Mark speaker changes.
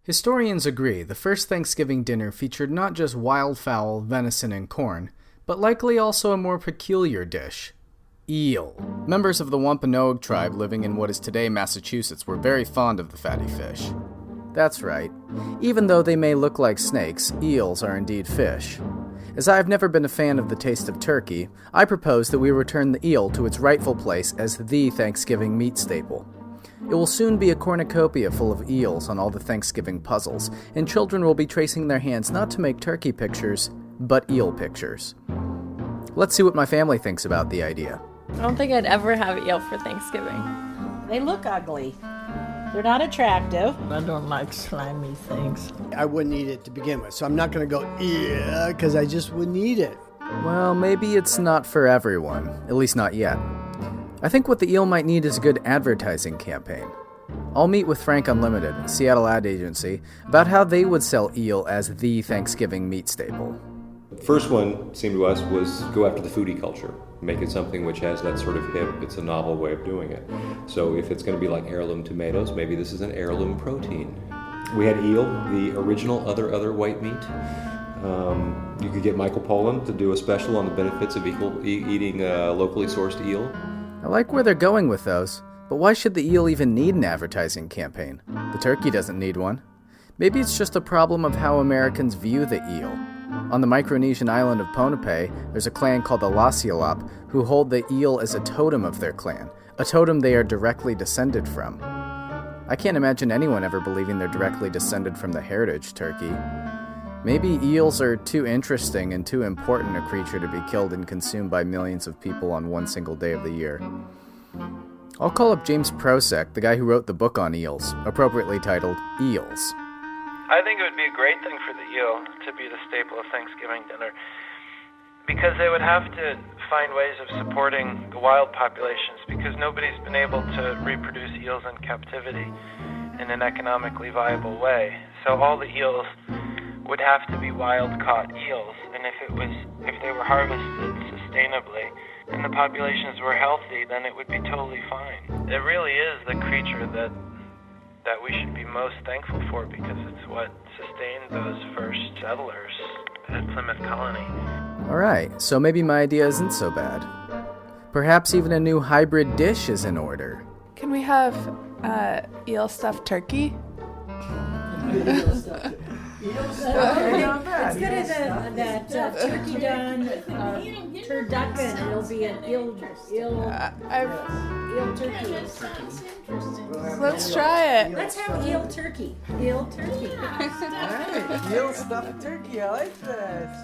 Speaker 1: Historians agree the first Thanksgiving dinner featured not just wildfowl, venison, and corn, but likely also a more peculiar dish: eel. Members of the Wampanoag tribe living in what is today Massachusetts were very fond of the fatty fish. That's right. Even though they may look like snakes, eels are indeed fish. As I have never been a fan of the taste of turkey, I propose that we return the eel to its rightful place as the Thanksgiving meat staple. It will soon be a cornucopia full of eels on all the Thanksgiving puzzles, and children will be tracing their hands not to make turkey pictures, but eel pictures. Let's see what my family thinks about the idea.
Speaker 2: I don't think I'd ever have eel for Thanksgiving.
Speaker 3: They look ugly. They're not attractive.
Speaker 4: I don't like slimy things.
Speaker 5: I wouldn't eat it to begin with, so I'm not going to go, yeah, because I just wouldn't eat it.
Speaker 1: Well, maybe it's not for everyone, at least not yet. I think what the eel might need is a good advertising campaign. I'll meet with Frank Unlimited, a Seattle ad agency, about how they would sell eel as the Thanksgiving meat staple.
Speaker 6: The first one, seemed to us, was go after the foodie culture. Make it something which has that sort of hip, it's a novel way of doing it. So if it's going to be like heirloom tomatoes, maybe this is an heirloom protein. We had eel, the original other white meat. You could get Michael Pollan to do a special on the benefits of eating locally sourced eel.
Speaker 1: I like where they're going with those, but why should the eel even need an advertising campaign? The turkey doesn't need one. Maybe it's just a problem of how Americans view the eel. On the Micronesian island of Ponape, there's a clan called the Lasialap who hold the eel as a totem of their clan, a totem they are directly descended from. I can't imagine anyone ever believing they're directly descended from the heritage turkey. Maybe eels are too interesting and too important a creature to be killed and consumed by millions of people on one single day of the year. I'll call up James Prosek, the guy who wrote the book on eels, appropriately titled Eels.
Speaker 7: I think it would be a great thing for the eel to be the staple of Thanksgiving dinner, because they would have to find ways of supporting the wild populations, because nobody's been able to reproduce eels in captivity in an economically viable way. So all the eels would have to be wild-caught eels, and if they were harvested sustainably and the populations were healthy, then it would be totally fine. It really is the creature that we should be most thankful for, because it's what sustained those first settlers at Plymouth Colony.
Speaker 1: Alright, so maybe my idea isn't so bad. Perhaps even a new hybrid dish is in order.
Speaker 8: Can we have eel stuffed turkey?
Speaker 3: It's good as that turkey done turducken. It'll be an eel turkey.
Speaker 8: Let's try it.
Speaker 3: Let's have eel turkey. Eel turkey.
Speaker 5: All right, eel stuffed turkey. I like this.